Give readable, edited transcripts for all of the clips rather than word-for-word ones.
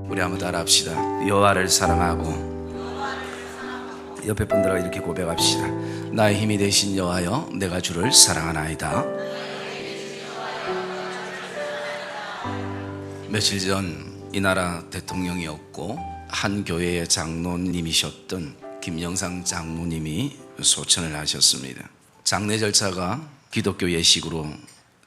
우리 한번 따라합시다. 여호와를 사랑하고 옆에 분들과 이렇게 고백합시다. 나의 힘이 되신 여호와여, 내가 주를 사랑하나이다. 며칠 전 이 나라 대통령이었고 한 교회의 장로님이셨던 김영상 장로님이 소천을 하셨습니다. 장례 절차가 기독교 예식으로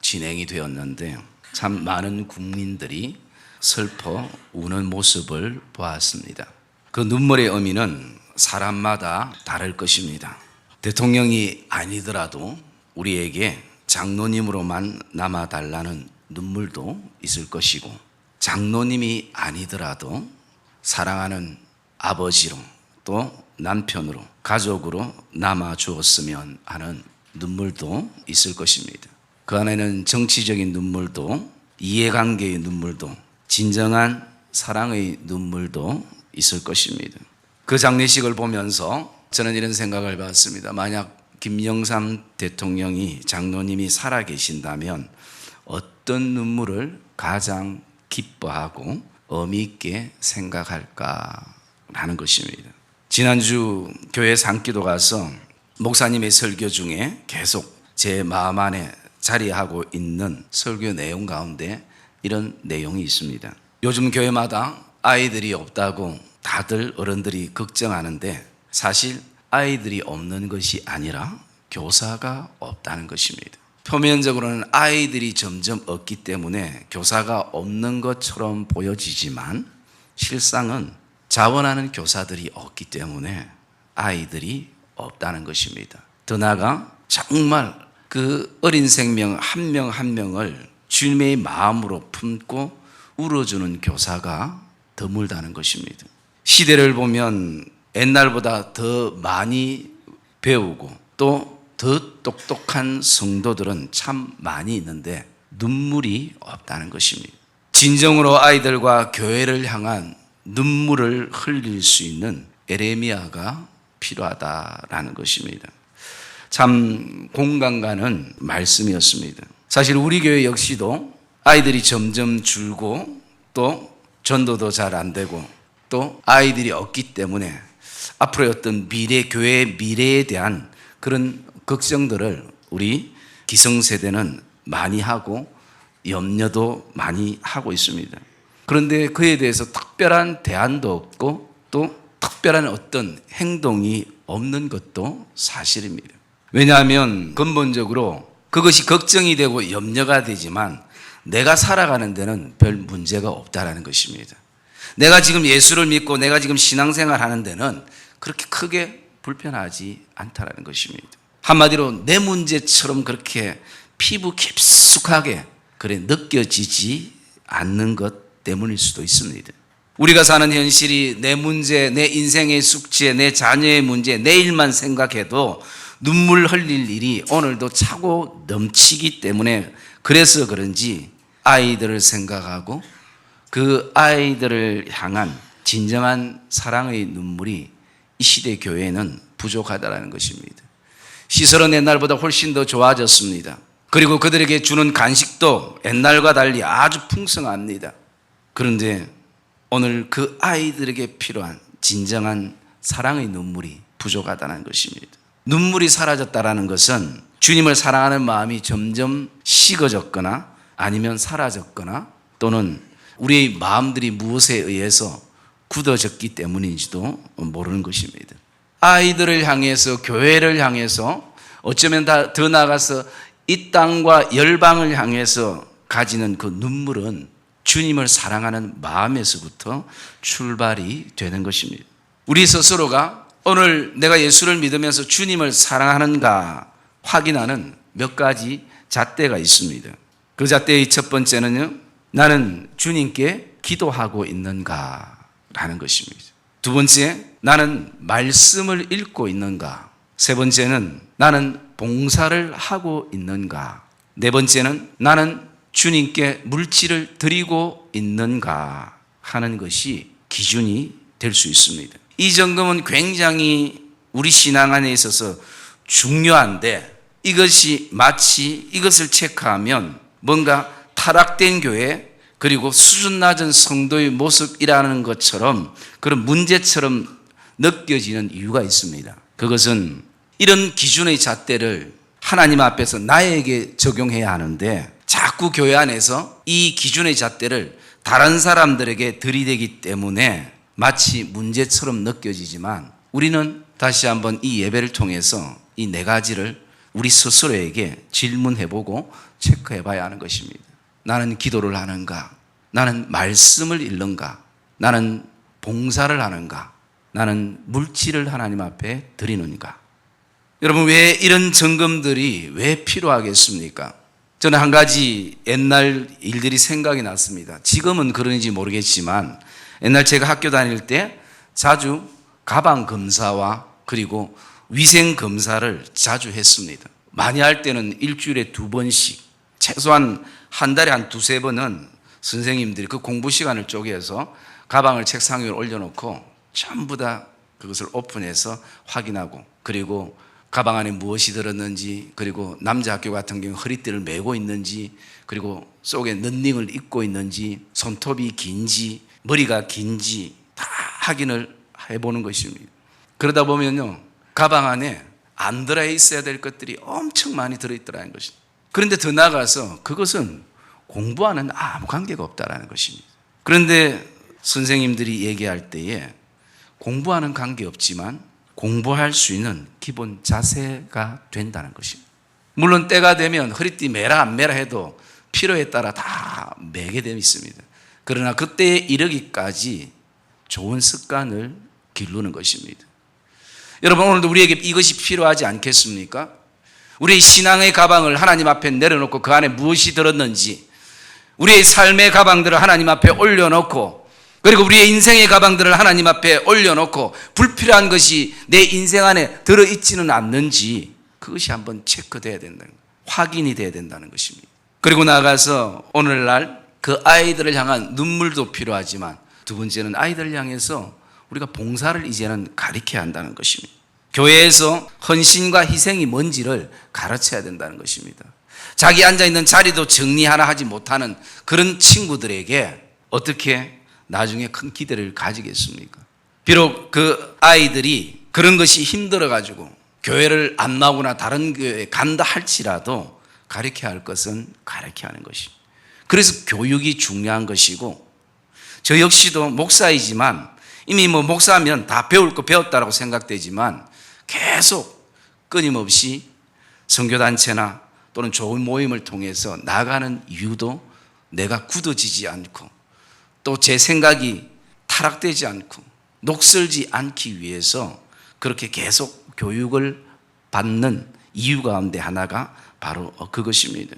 진행이 되었는데 참 많은 국민들이 슬퍼 우는 모습을 보았습니다. 그 눈물의 의미는 사람마다 다를 것입니다. 대통령이 아니더라도 우리에게 장로님으로만 남아달라는 눈물도 있을 것이고, 장로님이 아니더라도 사랑하는 아버지로 또 남편으로 가족으로 남아주었으면 하는 눈물도 있을 것입니다. 그 안에는 정치적인 눈물도, 이해관계의 눈물도, 진정한 사랑의 눈물도 있을 것입니다. 그 장례식을 보면서 저는 이런 생각을 해봤습니다. 만약 김영삼 대통령이, 장로님이 살아계신다면 어떤 눈물을 가장 기뻐하고 의미 있게 생각할까라는 것입니다. 지난주 교회 산기도 가서 목사님의 설교 중에 계속 제 마음 안에 자리하고 있는 설교 내용 가운데 이런 내용이 있습니다. 요즘 교회마다 아이들이 없다고 다들 어른들이 걱정하는데 사실 아이들이 없는 것이 아니라 교사가 없다는 것입니다. 표면적으로는 아이들이 점점 없기 때문에 교사가 없는 것처럼 보여지지만 실상은 자원하는 교사들이 없기 때문에 아이들이 없다는 것입니다. 더 나아가 정말 그 어린 생명 한 명 한 명을 주님의 마음으로 품고 울어주는 교사가 드물다는 것입니다. 시대를 보면 옛날보다 더 많이 배우고 또 더 똑똑한 성도들은 참 많이 있는데 눈물이 없다는 것입니다. 진정으로 아이들과 교회를 향한 눈물을 흘릴 수 있는 에레미야가 필요하다라는 것입니다. 참 공감 가는 말씀이었습니다. 사실 우리 교회 역시도 아이들이 점점 줄고 또 전도도 잘 안 되고 또 아이들이 없기 때문에 앞으로의 어떤 교회의 미래에 대한 그런 걱정들을 우리 기성세대는 많이 하고 염려도 많이 하고 있습니다. 그런데 그에 대해서 특별한 대안도 없고 또 특별한 어떤 행동이 없는 것도 사실입니다. 왜냐하면 근본적으로 그것이 걱정이 되고 염려가 되지만 내가 살아가는 데는 별 문제가 없다라는 것입니다. 내가 지금 예수를 믿고 내가 지금 신앙생활 하는 데는 그렇게 크게 불편하지 않다라는 것입니다. 한마디로 내 문제처럼 그렇게 피부 깊숙하게 그래 느껴지지 않는 것 때문일 수도 있습니다. 우리가 사는 현실이 내 문제, 내 인생의 숙제, 내 자녀의 문제, 내 일만 생각해도 눈물 흘릴 일이 오늘도 차고 넘치기 때문에 그래서 그런지 아이들을 생각하고 그 아이들을 향한 진정한 사랑의 눈물이 이 시대 교회에는 부족하다는 것입니다. 시설은 옛날보다 훨씬 더 좋아졌습니다. 그리고 그들에게 주는 간식도 옛날과 달리 아주 풍성합니다. 그런데 오늘 그 아이들에게 필요한 진정한 사랑의 눈물이 부족하다는 것입니다. 눈물이 사라졌다는 것은 주님을 사랑하는 마음이 점점 식어졌거나 아니면 사라졌거나 또는 우리의 마음들이 무엇에 의해서 굳어졌기 때문인지도 모르는 것입니다. 아이들을 향해서, 교회를 향해서, 어쩌면 더 나아가서 이 땅과 열방을 향해서 가지는 그 눈물은 주님을 사랑하는 마음에서부터 출발이 되는 것입니다. 우리 스스로가 오늘 내가 예수를 믿으면서 주님을 사랑하는가 확인하는 몇 가지 잣대가 있습니다. 그 잣대의 첫 번째는요, 나는 주님께 기도하고 있는가 라는 것입니다. 두 번째, 나는 말씀을 읽고 있는가. 세 번째는 나는 봉사를 하고 있는가. 네 번째는 나는 주님께 물질을 드리고 있는가 하는 것이 기준이 될 수 있습니다. 이 점검은 굉장히 우리 신앙 안에 있어서 중요한데 이것이 마치 이것을 체크하면 뭔가 타락된 교회, 그리고 수준 낮은 성도의 모습이라는 것처럼 그런 문제처럼 느껴지는 이유가 있습니다. 그것은 이런 기준의 잣대를 하나님 앞에서 나에게 적용해야 하는데 자꾸 교회 안에서 이 기준의 잣대를 다른 사람들에게 들이대기 때문에 마치 문제처럼 느껴지지만 우리는 다시 한번 이 예배를 통해서 이 네 가지를 우리 스스로에게 질문해보고 체크해봐야 하는 것입니다. 나는 기도를 하는가? 나는 말씀을 읽는가? 나는 봉사를 하는가? 나는 물질을 하나님 앞에 드리는가? 여러분, 왜 이런 점검들이 왜 필요하겠습니까? 저는 한 가지 옛날 일들이 생각이 났습니다. 지금은 그런지 모르겠지만 옛날 제가 학교 다닐 때 자주 가방 검사와 그리고 위생 검사를 자주 했습니다. 많이 할 때는 일주일에 2번씩, 최소한 한 달에 한 2-3번은 선생님들이 그 공부 시간을 쪼개서 가방을 책상 위에 올려놓고 전부 다 그것을 오픈해서 확인하고, 그리고 가방 안에 무엇이 들었는지, 그리고 남자 학교 같은 경우 허리띠를 메고 있는지, 그리고 속에 런닝을 입고 있는지, 손톱이 긴지 머리가 긴지 다 확인을 해보는 것입니다. 그러다 보면요, 가방 안에 안 들어있어야 될 것들이 엄청 많이 들어있더라는 것입니다. 그런데 더 나아가서 그것은 공부와는 아무 관계가 없다라는 것입니다. 그런데 선생님들이 얘기할 때에 공부와는 관계없지만 공부할 수 있는 기본 자세가 된다는 것입니다. 물론 때가 되면 허리띠 매라 안 매라 해도 필요에 따라 다 매게 되어 있습니다. 그러나 그때에 이르기까지 좋은 습관을 기르는 것입니다. 여러분, 오늘도 우리에게 이것이 필요하지 않겠습니까? 우리의 신앙의 가방을 하나님 앞에 내려놓고 그 안에 무엇이 들었는지, 우리의 삶의 가방들을 하나님 앞에 올려놓고, 그리고 우리의 인생의 가방들을 하나님 앞에 올려놓고 불필요한 것이 내 인생 안에 들어있지는 않는지 그것이 한번 체크돼야 된다는 거예요. 확인이 돼야 된다는 것입니다. 그리고 나아가서 오늘날 그 아이들을 향한 눈물도 필요하지만 두 번째는 아이들을 향해서 우리가 봉사를 이제는 가르쳐야 한다는 것입니다. 교회에서 헌신과 희생이 뭔지를 가르쳐야 된다는 것입니다. 자기 앉아있는 자리도 정리 하나 하지 못하는 그런 친구들에게 어떻게 나중에 큰 기대를 가지겠습니까? 비록 그 아이들이 그런 것이 힘들어가지고 교회를 안 나오거나 다른 교회에 간다 할지라도 가르쳐야 할 것은 가르쳐야 하는 것입니다. 그래서 교육이 중요한 것이고, 저 역시도 목사이지만 이미 목사하면 다 배울 거 배웠다라고 생각되지만 계속 끊임없이 선교단체나 또는 좋은 모임을 통해서 나가는 이유도 내가 굳어지지 않고 또 제 생각이 타락되지 않고 녹슬지 않기 위해서 그렇게 계속 교육을 받는 이유 가운데 하나가 바로 그것입니다.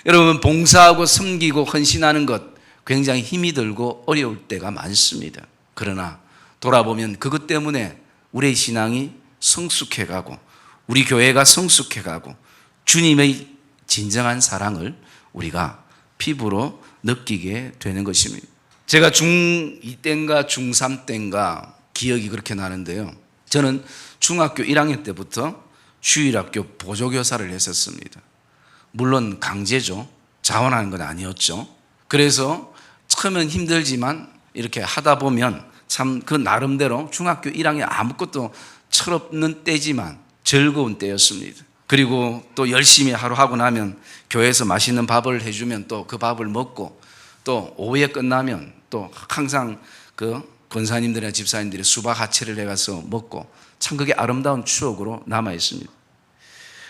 여러분, 봉사하고 섬기고 헌신하는 것 굉장히 힘이 들고 어려울 때가 많습니다. 그러나 돌아보면 그것 때문에 우리의 신앙이 성숙해가고 우리 교회가 성숙해가고 주님의 진정한 사랑을 우리가 피부로 느끼게 되는 것입니다. 제가 중2 때인가 중3 때인가 기억이 그렇게 나는데요, 저는 중학교 1학년 때부터 주일학교 보조교사를 했었습니다. 물론 강제죠. 자원하는 건 아니었죠. 그래서 처음엔 힘들지만 이렇게 하다 보면 참 그 나름대로 중학교 1학년 아무것도 철없는 때지만 즐거운 때였습니다. 그리고 또 열심히 하루 하고 나면 교회에서 맛있는 밥을 해주면 또 그 밥을 먹고, 또 오후에 끝나면 또 항상 그 권사님들이나 집사님들이 수박 하체를 해가서 먹고, 참 그게 아름다운 추억으로 남아 있습니다.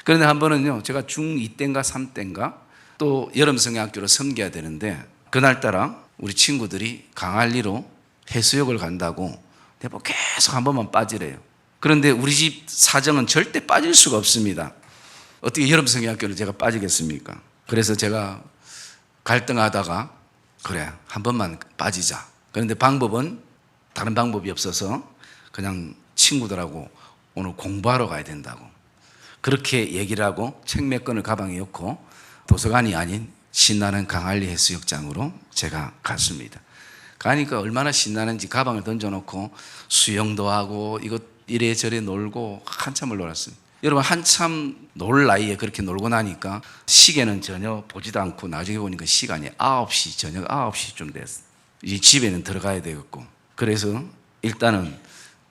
그런데 한 번은요, 제가 중2 때인가 3 때인가 또 여름성경학교로 섬겨야 되는데 그날따라 우리 친구들이 강할리로 해수욕을 간다고 대포 계속 한 번만 빠지래요. 그런데 우리 집 사정은 절대 빠질 수가 없습니다. 어떻게 여름성경학교를 제가 빠지겠습니까? 그래서 제가 갈등하다가 그래, 한 번만 빠지자. 그런데 방법은 다른 방법이 없어서 그냥 친구들하고 오늘 공부하러 가야 된다고 그렇게 얘기를 하고 책 몇 권을 가방에 넣고 도서관이 아닌 신나는 강할리 해수욕장으로 제가 갔습니다. 가니까 얼마나 신나는지 가방을 던져놓고 수영도 하고 이것 이래저래 놀고 한참을 놀았습니다. 여러분 한참 놀 나이에 그렇게 놀고 나니까 시계는 전혀 보지도 않고 나중에 보니까 시간이 9시, 저녁 9시쯤 됐어. 이제 집에는 들어가야 되겠고. 그래서 일단은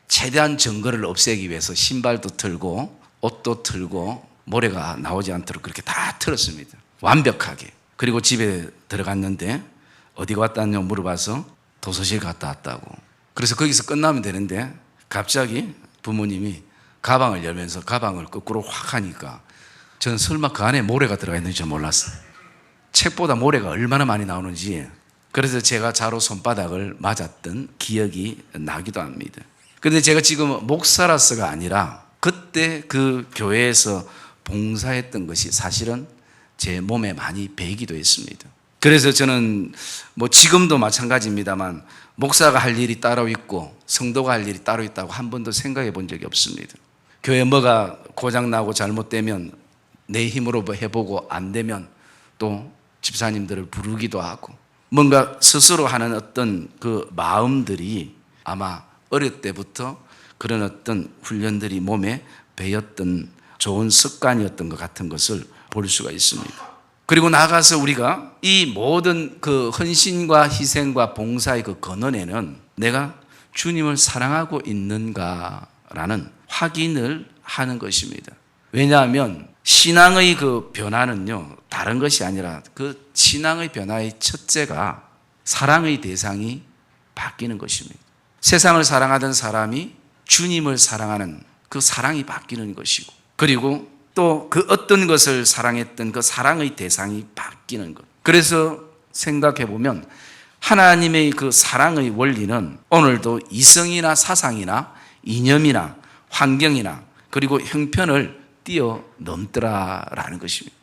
최대한 증거를 없애기 위해서 신발도 틀고 옷도 틀고 모래가 나오지 않도록 그렇게 다 틀었습니다. 완벽하게. 그리고 집에 들어갔는데 어디 갔다 왔냐고 물어봐서 도서실 갔다 왔다고. 그래서 거기서 끝나면 되는데 갑자기 부모님이 가방을 열면서 가방을 거꾸로 확 하니까 저는 설마 그 안에 모래가 들어가 있는지 전 몰랐어요. 책보다 모래가 얼마나 많이 나오는지. 그래서 제가 자로 손바닥을 맞았던 기억이 나기도 합니다. 그런데 제가 지금 목사라서가 아니라 그때 그 교회에서 봉사했던 것이 사실은 제 몸에 많이 배기도 했습니다. 그래서 저는 뭐 지금도 마찬가지입니다만 목사가 할 일이 따로 있고 성도가 할 일이 따로 있다고 한 번도 생각해 본 적이 없습니다. 교회 뭐가 고장나고 잘못되면 내 힘으로 뭐 해보고 안 되면 또 집사님들을 부르기도 하고 뭔가 스스로 하는 어떤 그 마음들이 아마 어릴 때부터 그런 어떤 훈련들이 몸에 배였던 좋은 습관이었던 것 같은 것을 볼 수가 있습니다. 그리고 나가서 우리가 이 모든 그 헌신과 희생과 봉사의 그 근원에는 내가 주님을 사랑하고 있는가라는 확인을 하는 것입니다. 왜냐하면 신앙의 그 변화는요, 다른 것이 아니라 그 신앙의 변화의 첫째가 사랑의 대상이 바뀌는 것입니다. 세상을 사랑하던 사람이 주님을 사랑하는 그 사랑이 바뀌는 것이고, 그리고 또 그 어떤 것을 사랑했던 그 사랑의 대상이 바뀌는 것. 그래서 생각해 보면 하나님의 그 사랑의 원리는 오늘도 이성이나 사상이나 이념이나 환경이나 그리고 형편을 뛰어넘더라라는 것입니다.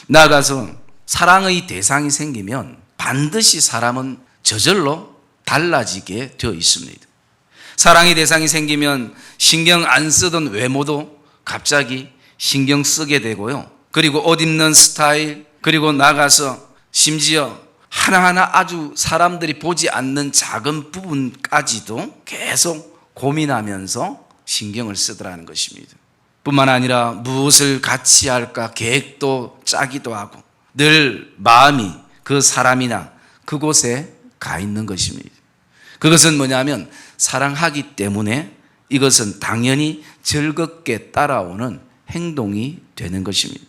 나아가서 사랑의 대상이 생기면 반드시 사람은 저절로 달라지게 되어 있습니다. 사랑의 대상이 생기면 신경 안 쓰던 외모도 갑자기 신경 쓰게 되고요. 그리고 옷 입는 스타일, 그리고 나가서 심지어 하나하나 아주 사람들이 보지 않는 작은 부분까지도 계속 고민하면서 신경을 쓰더라는 것입니다. 뿐만 아니라 무엇을 같이 할까 계획도 짜기도 하고 늘 마음이 그 사람이나 그곳에 가 있는 것입니다. 그것은 뭐냐면 사랑하기 때문에 이것은 당연히 즐겁게 따라오는 행동이 되는 것입니다.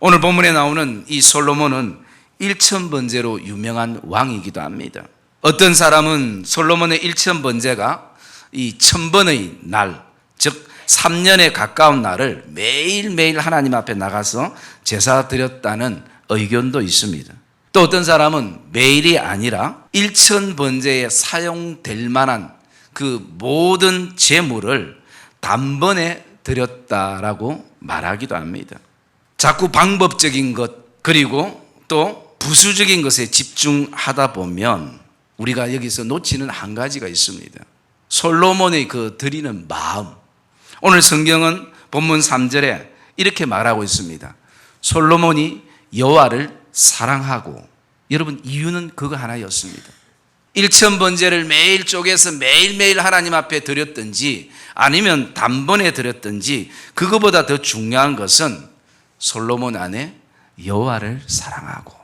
오늘 본문에 나오는 이 솔로몬은 일천번제로 유명한 왕이기도 합니다. 어떤 사람은 솔로몬의 일천번제가 이 천번의 날, 즉 3년에 가까운 날을 매일매일 하나님 앞에 나가서 제사 드렸다는 의견도 있습니다. 또 어떤 사람은 매일이 아니라 일천번제에 사용될 만한 그 모든 재물을 단번에 드렸다라고 말하기도 합니다. 자꾸 방법적인 것 그리고 또 부수적인 것에 집중하다 보면 우리가 여기서 놓치는 한 가지가 있습니다. 솔로몬의 그 드리는 마음. 오늘 성경은 본문 3절에 이렇게 말하고 있습니다. 솔로몬이 여호와를 사랑하고, 여러분 이유는 그거 하나였습니다. 일천번제를 매일 쪼개서 매일매일 하나님 앞에 드렸든지 아니면 단번에 드렸든지 그거보다 더 중요한 것은 솔로몬 안에 여호와를 사랑하고,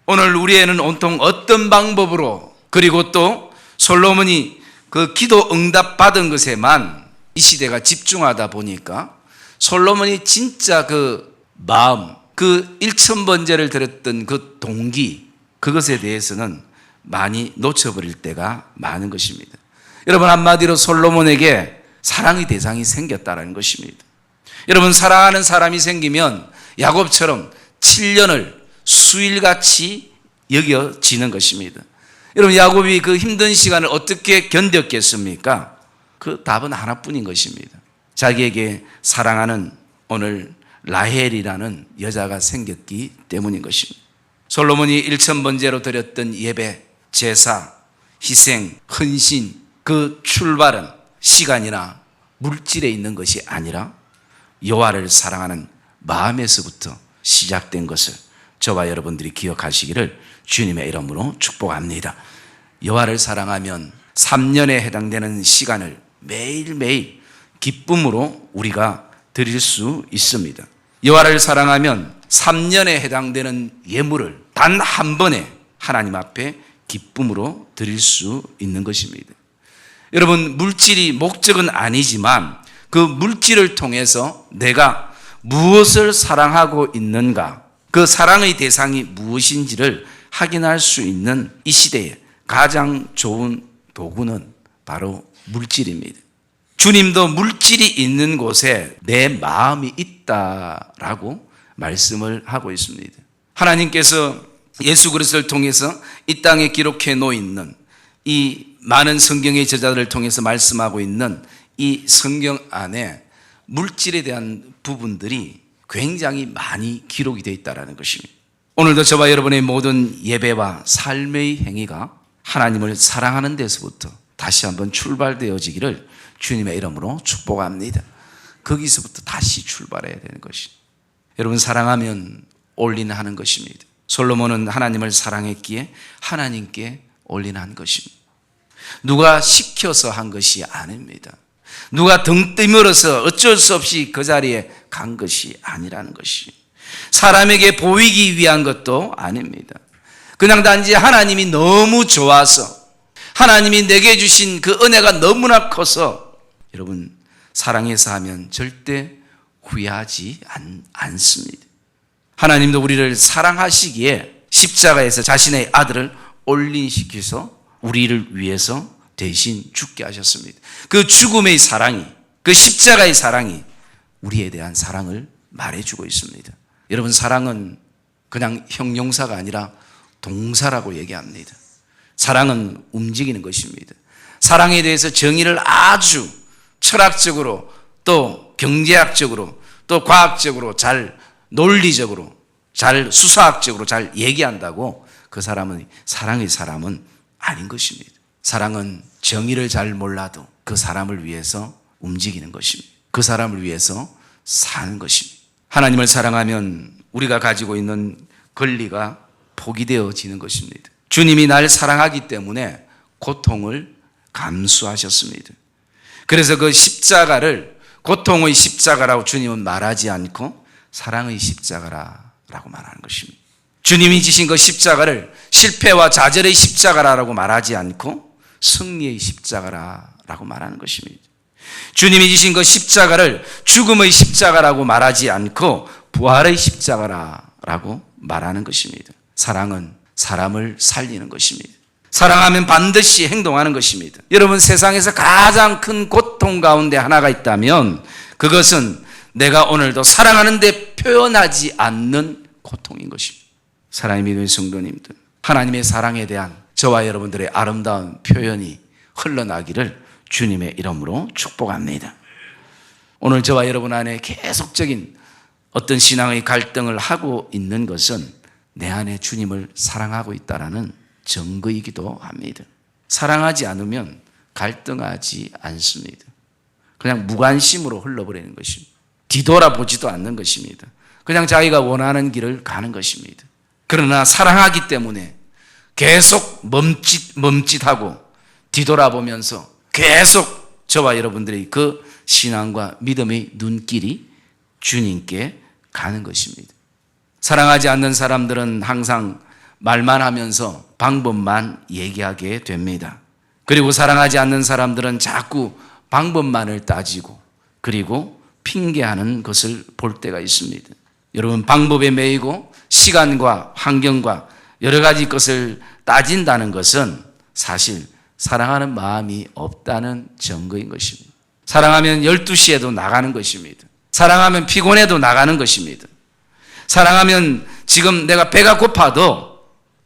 오늘 우리에는 온통 어떤 방법으로 그리고 또 솔로몬이 그 기도 응답 받은 것에만 이 시대가 집중하다 보니까 솔로몬이 진짜 그 마음, 그 일천번제를 드렸던 그 동기, 그것에 대해서는 많이 놓쳐버릴 때가 많은 것입니다. 여러분 한마디로 솔로몬에게 사랑의 대상이 생겼다는 것입니다. 여러분 사랑하는 사람이 생기면 야곱처럼 7년을 수일같이 여겨지는 것입니다. 여러분 야곱이 그 힘든 시간을 어떻게 견뎠겠습니까? 그 답은 하나뿐인 것입니다. 자기에게 사랑하는 오늘 라헬이라는 여자가 생겼기 때문인 것입니다. 솔로몬이 일천번제로 드렸던 예배, 제사, 희생, 헌신, 그 출발은 시간이나 물질에 있는 것이 아니라 여호와를 사랑하는 마음에서부터 시작된 것을 저와 여러분들이 기억하시기를 주님의 이름으로 축복합니다. 여호와를 사랑하면 3년에 해당되는 시간을 매일매일 기쁨으로 우리가 드릴 수 있습니다. 여호와를 사랑하면 3년에 해당되는 예물을 단 한 번에 하나님 앞에 기쁨으로 드릴 수 있는 것입니다. 여러분, 물질이 목적은 아니지만 그 물질을 통해서 내가 무엇을 사랑하고 있는가, 그 사랑의 대상이 무엇인지를 확인할 수 있는 이 시대에 가장 좋은 도구는 바로 물질입니다. 주님도 물질이 있는 곳에 내 마음이 있다라고 말씀을 하고 있습니다. 하나님께서 예수 그리스도를 통해서 이 땅에 기록해 놓은 이 많은 성경의 저자들을 통해서 말씀하고 있는 이 성경 안에 물질에 대한 부분들이 굉장히 많이 기록이 되어 있다는 것입니다. 오늘도 저와 여러분의 모든 예배와 삶의 행위가 하나님을 사랑하는 데서부터 다시 한번 출발되어지기를 주님의 이름으로 축복합니다. 거기서부터 다시 출발해야 되는 것입니다. 여러분, 사랑하면 올인하는 것입니다. 솔로몬은 하나님을 사랑했기에 하나님께 올인한 것입니다. 누가 시켜서 한 것이 아닙니다. 누가 등 떠밀어서 어쩔 수 없이 그 자리에 간 것이 아니라는 것이, 사람에게 보이기 위한 것도 아닙니다. 그냥 단지 하나님이 너무 좋아서, 하나님이 내게 주신 그 은혜가 너무나 커서, 여러분, 사랑해서 하면 절대 후회하지 않습니다. 하나님도 우리를 사랑하시기에 십자가에서 자신의 아들을 올인시켜서 우리를 위해서 대신 죽게 하셨습니다. 그 죽음의 사랑이, 그 십자가의 사랑이 우리에 대한 사랑을 말해주고 있습니다. 여러분, 사랑은 그냥 형용사가 아니라 동사라고 얘기합니다. 사랑은 움직이는 것입니다. 사랑에 대해서 정의를 아주 철학적으로, 또 경제학적으로, 또 과학적으로 잘, 논리적으로 잘, 수사학적으로 잘 얘기한다고 그 사람은 사랑의 사람은 아닌 것입니다. 사랑은 정의를 잘 몰라도 그 사람을 위해서 움직이는 것입니다. 그 사람을 위해서 사는 것입니다. 하나님을 사랑하면 우리가 가지고 있는 권리가 포기되어지는 것입니다. 주님이 날 사랑하기 때문에 고통을 감수하셨습니다. 그래서 그 십자가를 고통의 십자가라고 주님은 말하지 않고 사랑의 십자가라고 말하는 것입니다. 주님이 지신 그 십자가를 실패와 좌절의 십자가라고 말하지 않고 승리의 십자가라고 말하는 것입니다. 주님이 지신 그 십자가를 죽음의 십자가라고 말하지 않고 부활의 십자가라고 말하는 것입니다. 사랑은 사람을 살리는 것입니다. 사랑하면 반드시 행동하는 것입니다. 여러분, 세상에서 가장 큰 고통 가운데 하나가 있다면 그것은 내가 오늘도 사랑하는데 표현하지 않는 고통인 것입니다. 사랑의 믿음의 성도님들, 하나님의 사랑에 대한 저와 여러분들의 아름다운 표현이 흘러나기를 주님의 이름으로 축복합니다. 오늘 저와 여러분 안에 계속적인 어떤 신앙의 갈등을 하고 있는 것은 내 안에 주님을 사랑하고 있다는 증거이기도 합니다. 사랑하지 않으면 갈등하지 않습니다. 그냥 무관심으로 흘러버리는 것입니다. 뒤돌아보지도 않는 것입니다. 그냥 자기가 원하는 길을 가는 것입니다. 그러나 사랑하기 때문에 계속 멈칫하고 뒤돌아보면서 계속 저와 여러분들의 그 신앙과 믿음의 눈길이 주님께 가는 것입니다. 사랑하지 않는 사람들은 항상 말만 하면서 방법만 얘기하게 됩니다. 그리고 사랑하지 않는 사람들은 자꾸 방법만을 따지고 그리고 핑계하는 것을 볼 때가 있습니다. 여러분, 방법에 매이고 시간과 환경과 여러 가지 것을 따진다는 것은 사실 사랑하는 마음이 없다는 증거인 것입니다. 사랑하면 12시에도 나가는 것입니다. 사랑하면 피곤해도 나가는 것입니다. 사랑하면 지금 내가 배가 고파도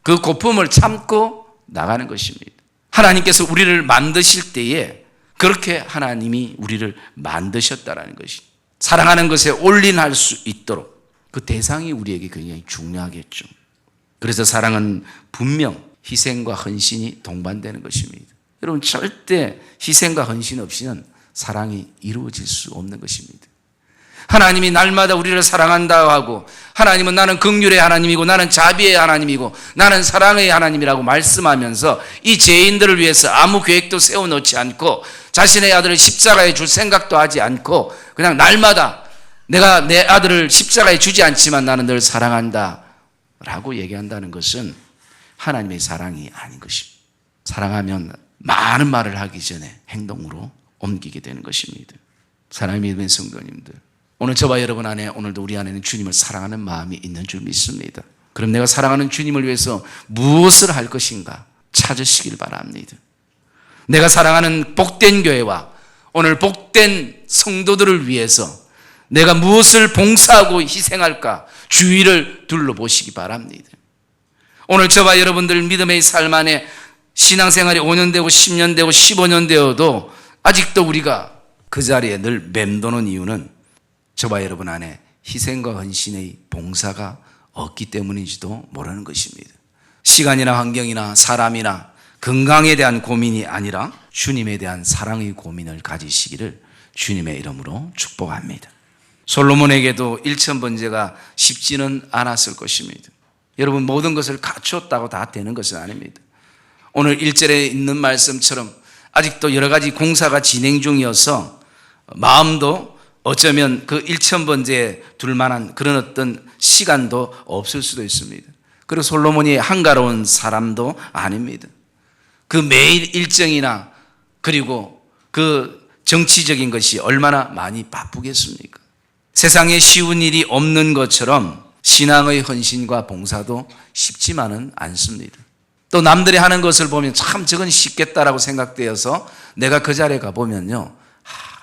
그 고픔을 참고 나가는 것입니다. 하나님께서 우리를 만드실 때에 그렇게 하나님이 우리를 만드셨다라는 것이, 사랑하는 것에 올인할 수 있도록 그 대상이 우리에게 굉장히 중요하겠죠. 그래서 사랑은 분명 희생과 헌신이 동반되는 것입니다. 여러분, 절대 희생과 헌신 없이는 사랑이 이루어질 수 없는 것입니다. 하나님이 날마다 우리를 사랑한다고 하고, 하나님은 나는 긍휼의 하나님이고 나는 자비의 하나님이고 나는 사랑의 하나님이라고 말씀하면서 이 죄인들을 위해서 아무 계획도 세워놓지 않고 자신의 아들을 십자가에 줄 생각도 하지 않고 그냥 날마다 내가 내 아들을 십자가에 주지 않지만 나는 널 사랑한다 라고 얘기한다는 것은 하나님의 사랑이 아닌 것입니다. 사랑하면 많은 말을 하기 전에 행동으로 옮기게 되는 것입니다. 사랑의 믿음의 성도님들, 오늘 저와 여러분 안에, 오늘도 우리 안에는 주님을 사랑하는 마음이 있는 줄 믿습니다. 그럼 내가 사랑하는 주님을 위해서 무엇을 할 것인가 찾으시길 바랍니다. 내가 사랑하는 복된 교회와 오늘 복된 성도들을 위해서 내가 무엇을 봉사하고 희생할까 주위를 둘러보시기 바랍니다. 오늘 저와 여러분들 믿음의 삶 안에 신앙생활이 5년 되고 10년 되고 15년 되어도 아직도 우리가 그 자리에 늘 맴도는 이유는 저와 여러분 안에 희생과 헌신의 봉사가 없기 때문인지도 모르는 것입니다. 시간이나 환경이나 사람이나 건강에 대한 고민이 아니라 주님에 대한 사랑의 고민을 가지시기를 주님의 이름으로 축복합니다. 솔로몬에게도 일천번제가 쉽지는 않았을 것입니다. 여러분, 모든 것을 갖추었다고 다 되는 것은 아닙니다. 오늘 1절에 있는 말씀처럼 아직도 여러 가지 공사가 진행 중이어서 마음도 어쩌면 그 1000번제에 둘 만한 그런 어떤 시간도 없을 수도 있습니다. 그리고 솔로몬이 한가로운 사람도 아닙니다. 그 매일 일정이나 그리고 그 정치적인 것이 얼마나 많이 바쁘겠습니까? 세상에 쉬운 일이 없는 것처럼 신앙의 헌신과 봉사도 쉽지만은 않습니다. 또 남들이 하는 것을 보면 참 저건 쉽겠다라고 생각되어서 내가 그 자리에 가보면요,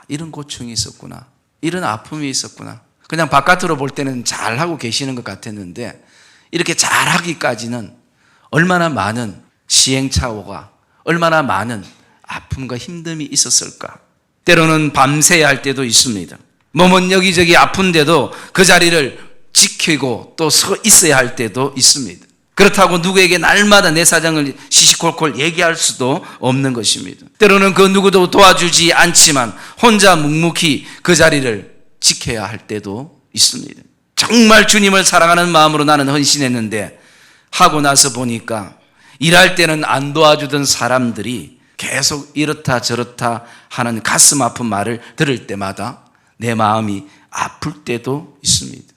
이런 고충이 있었구나, 이런 아픔이 있었구나. 그냥 바깥으로 볼 때는 잘하고 계시는 것 같았는데 이렇게 잘하기까지는 얼마나 많은 시행착오가, 얼마나 많은 아픔과 힘듦이 있었을까. 때로는 밤새야 할 때도 있습니다. 몸은 여기저기 아픈데도 그 자리를 지키고 또 서 있어야 할 때도 있습니다. 그렇다고 누구에게 날마다 내 사정을 시시콜콜 얘기할 수도 없는 것입니다. 때로는 그 누구도 도와주지 않지만 혼자 묵묵히 그 자리를 지켜야 할 때도 있습니다. 정말 주님을 사랑하는 마음으로 나는 헌신했는데 하고 나서 보니까 일할 때는 안 도와주던 사람들이 계속 이렇다 저렇다 하는 가슴 아픈 말을 들을 때마다 내 마음이 아플 때도 있습니다.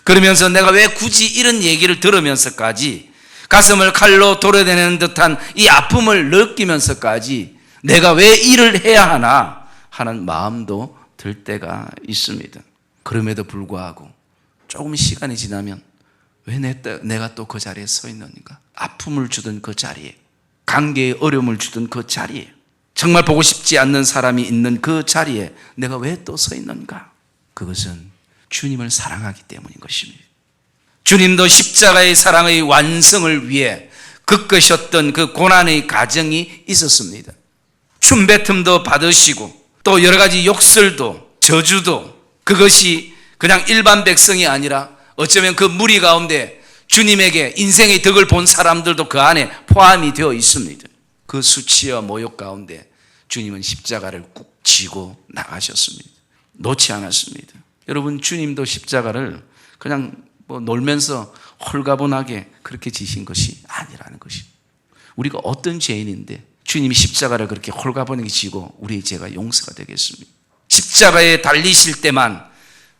그러면서 내가 왜 굳이 이런 얘기를 들으면서까지 가슴을 칼로 도려내는 듯한 이 아픔을 느끼면서까지 내가 왜 일을 해야 하나 하는 마음도 들 때가 있습니다. 그럼에도 불구하고 조금 시간이 지나면 왜 내가 또 그 자리에 서 있는가? 아픔을 주던 그 자리에, 관계에 어려움을 주던 그 자리에, 정말 보고 싶지 않는 사람이 있는 그 자리에 내가 왜 또 서 있는가? 그것은 주님을 사랑하기 때문인 것입니다. 주님도 십자가의 사랑의 완성을 위해 겪으셨던 그 고난의 과정이 있었습니다. 춤뱉음도 받으시고 또 여러 가지 욕설도 저주도, 그것이 그냥 일반 백성이 아니라 어쩌면 그 무리 가운데 주님에게 인생의 덕을 본 사람들도 그 안에 포함이 되어 있습니다. 그 수치와 모욕 가운데 주님은 십자가를 꾹 쥐고 나가셨습니다. 놓지 않았습니다. 여러분, 주님도 십자가를 그냥 놀면서 홀가분하게 그렇게 지신 것이 아니라는 것입니다. 우리가 어떤 죄인인데 주님이 십자가를 그렇게 홀가분하게 지고 우리의 죄가 용서가 되겠습니까? 십자가에 달리실 때만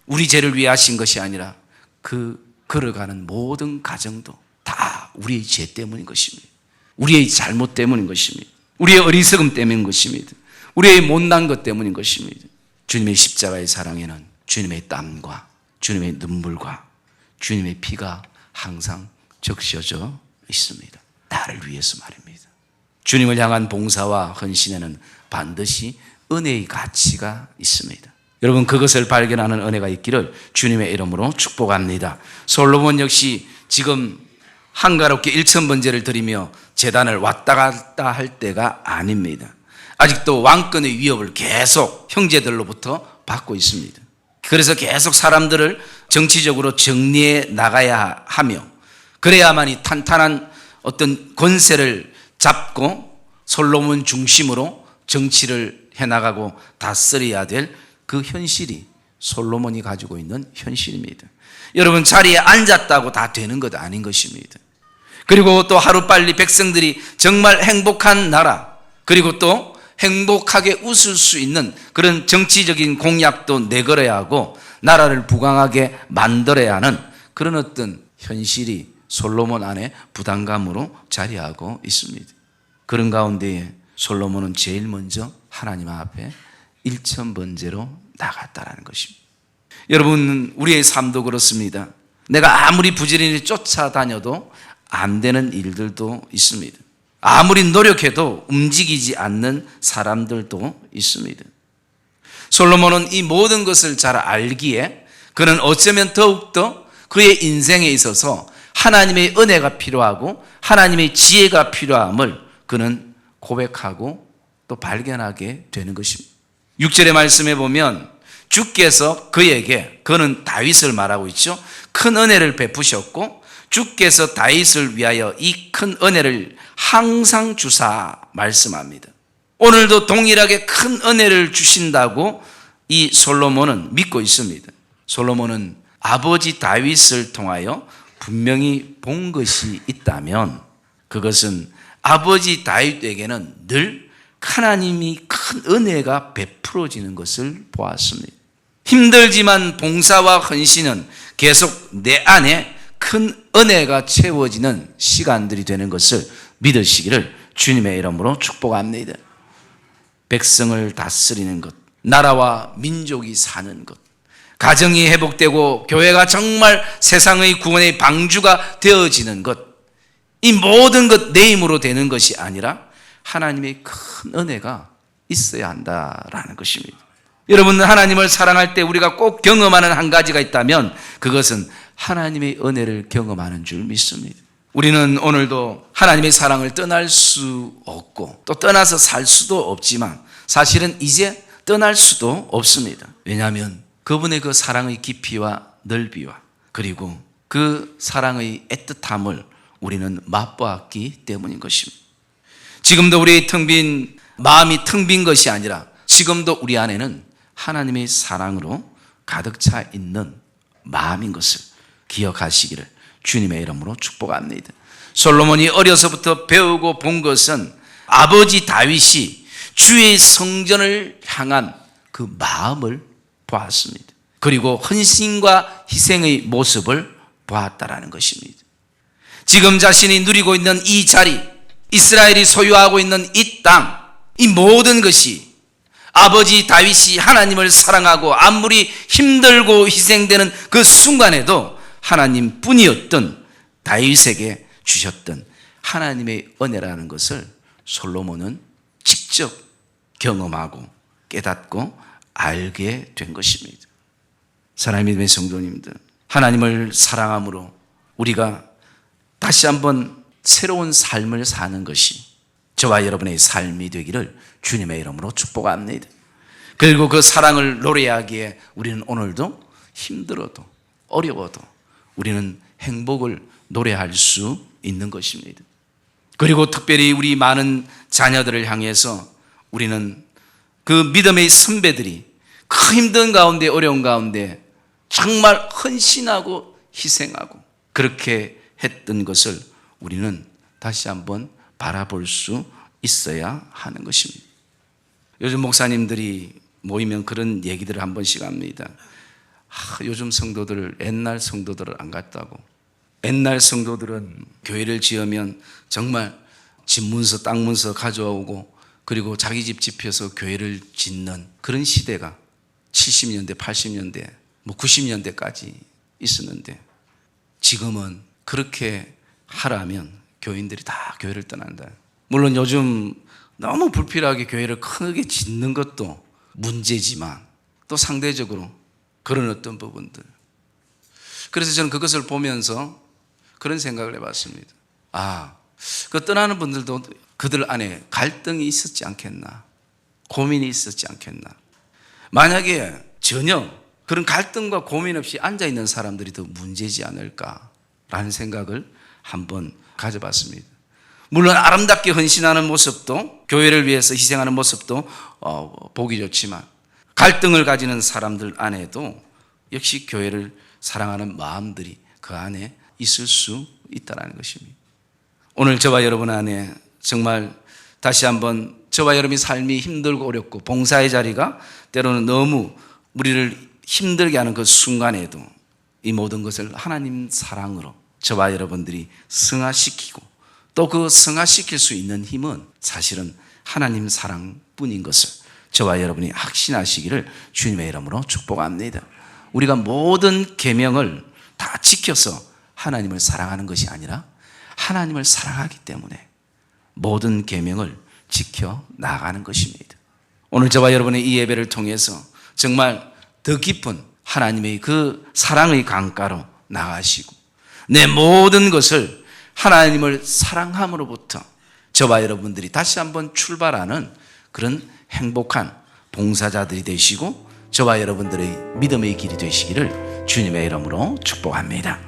우리 죄를 위해 하신 것이 아니라 그 걸어가는 모든 과정도 다 우리의 죄 때문인 것입니다. 우리의 잘못 때문인 것입니다. 우리의 어리석음 때문인 것입니다. 우리의 못난 것 때문인 것입니다. 주님의 십자가의 사랑에는 주님의 땀과 주님의 눈물과 주님의 피가 항상 적셔져 있습니다. 나를 위해서 말입니다. 주님을 향한 봉사와 헌신에는 반드시 은혜의 가치가 있습니다. 여러분, 그것을 발견하는 은혜가 있기를 주님의 이름으로 축복합니다. 솔로몬 역시 지금 한가롭게 1000번제를 드리며 제단을 왔다 갔다 할 때가 아닙니다. 아직도 왕권의 위협을 계속 형제들로부터 받고 있습니다. 그래서 계속 사람들을 정치적으로 정리해 나가야 하며 그래야만이 탄탄한 어떤 권세를 잡고 솔로몬 중심으로 정치를 해나가고 다스려야 될 그 현실이 솔로몬이 가지고 있는 현실입니다. 여러분, 자리에 앉았다고 다 되는 것 아닌 것입니다. 그리고 또 하루빨리 백성들이 정말 행복한 나라, 그리고 또 행복하게 웃을 수 있는 그런 정치적인 공약도 내걸어야 하고 나라를 부강하게 만들어야 하는 그런 어떤 현실이 솔로몬 안에 부담감으로 자리하고 있습니다. 그런 가운데에 솔로몬은 제일 먼저 하나님 앞에 일천번제로 나갔다라는 것입니다. 여러분, 우리의 삶도 그렇습니다. 내가 아무리 부지런히 쫓아다녀도 안 되는 일들도 있습니다. 아무리 노력해도 움직이지 않는 사람들도 있습니다. 솔로몬은 이 모든 것을 잘 알기에 그는 어쩌면 더욱더 그의 인생에 있어서 하나님의 은혜가 필요하고 하나님의 지혜가 필요함을 그는 고백하고 또 발견하게 되는 것입니다. 6절의 말씀에 보면 주께서 그에게, 그는 다윗을 말하고 있죠, 큰 은혜를 베푸셨고 주께서 다윗을 위하여 이 큰 은혜를 항상 주사 말씀합니다. 오늘도 동일하게 큰 은혜를 주신다고 이 솔로몬은 믿고 있습니다. 솔로몬은 아버지 다윗을 통하여 분명히 본 것이 있다면 그것은 아버지 다윗에게는 늘 하나님이 큰 은혜가 베풀어지는 것을 보았습니다. 힘들지만 봉사와 헌신은 계속 내 안에 큰 은혜가 채워지는 시간들이 되는 것을 믿으시기를 주님의 이름으로 축복합니다. 백성을 다스리는 것, 나라와 민족이 사는 것, 가정이 회복되고 교회가 정말 세상의 구원의 방주가 되어지는 것, 이 모든 것 내 힘으로 되는 것이 아니라 하나님의 큰 은혜가 있어야 한다라는 것입니다. 여러분, 하나님을 사랑할 때 우리가 꼭 경험하는 한 가지가 있다면 그것은 하나님의 은혜를 경험하는 줄 믿습니다. 우리는 오늘도 하나님의 사랑을 떠날 수 없고 또 떠나서 살 수도 없지만 사실은 이제 떠날 수도 없습니다. 왜냐하면 그분의 그 사랑의 깊이와 넓이와 그리고 그 사랑의 애틋함을 우리는 맛보았기 때문인 것입니다. 지금도 우리의 마음이 텅 빈 것이 아니라 지금도 우리 안에는 하나님의 사랑으로 가득 차 있는 마음인 것을 기억하시기를 주님의 이름으로 축복합니다. 솔로몬이 어려서부터 배우고 본 것은 아버지 다윗이 주의 성전을 향한 그 마음을 보았습니다. 그리고 헌신과 희생의 모습을 보았다라는 것입니다. 지금 자신이 누리고 있는 이 자리, 이스라엘이 소유하고 있는 이 땅, 이 모든 것이 아버지 다윗이 하나님을 사랑하고 아무리 힘들고 희생되는 그 순간에도 하나님 뿐이었던 다윗에게 주셨던 하나님의 은혜라는 것을 솔로몬은 직접 경험하고 깨닫고 알게 된 것입니다. 사랑하는 믿음의 성도님들, 하나님을 사랑함으로 우리가 다시 한번 새로운 삶을 사는 것이 저와 여러분의 삶이 되기를 주님의 이름으로 축복합니다. 그리고 그 사랑을 노래하기에 우리는 오늘도 힘들어도 어려워도 우리는 행복을 노래할 수 있는 것입니다. 그리고 특별히 우리 많은 자녀들을 향해서 우리는 그 믿음의 선배들이 그 힘든 가운데 어려운 가운데 정말 헌신하고 희생하고 그렇게 했던 것을 우리는 다시 한번 바라볼 수 있어야 하는 것입니다. 요즘 목사님들이 모이면 그런 얘기들을 한 번씩 합니다. 요즘 성도들 옛날 성도들을 안 갔다고. 옛날 성도들은 교회를 지으면 정말 집 문서 땅 문서 가져오고 그리고 자기 집 지펴서 교회를 짓는 그런 시대가 70년대 80년대 90년대까지 있었는데 지금은 그렇게 하라면 교인들이 다 교회를 떠난다. 물론 요즘 너무 불필요하게 교회를 크게 짓는 것도 문제지만 또 상대적으로 그런 어떤 부분들. 그래서 저는 그것을 보면서 그런 생각을 해봤습니다. 그 떠나는 분들도 그들 안에 갈등이 있었지 않겠나, 고민이 있었지 않겠나. 만약에 전혀 그런 갈등과 고민 없이 앉아있는 사람들이 더 문제지 않을까라는 생각을 한번 가져봤습니다. 물론 아름답게 헌신하는 모습도, 교회를 위해서 희생하는 모습도 보기 좋지만 갈등을 가지는 사람들 안에도 역시 교회를 사랑하는 마음들이 그 안에 있을 수 있다는 것입니다. 오늘 저와 여러분 안에 정말 다시 한번 저와 여러분의 삶이 힘들고 어렵고 봉사의 자리가 때로는 너무 우리를 힘들게 하는 그 순간에도 이 모든 것을 하나님 사랑으로 저와 여러분들이 승화시키고 또 그 승화시킬 수 있는 힘은 사실은 하나님 사랑뿐인 것을 저와 여러분이 확신하시기를 주님의 이름으로 축복합니다. 우리가 모든 계명을 다 지켜서 하나님을 사랑하는 것이 아니라 하나님을 사랑하기 때문에 모든 계명을 지켜 나가는 것입니다. 오늘 저와 여러분의 이 예배를 통해서 정말 더 깊은 하나님의 그 사랑의 강가로 나가시고 내 모든 것을 하나님을 사랑함으로부터 저와 여러분들이 다시 한번 출발하는 그런 행복한 봉사자들이 되시고 저와 여러분들의 믿음의 길이 되시기를 주님의 이름으로 축복합니다.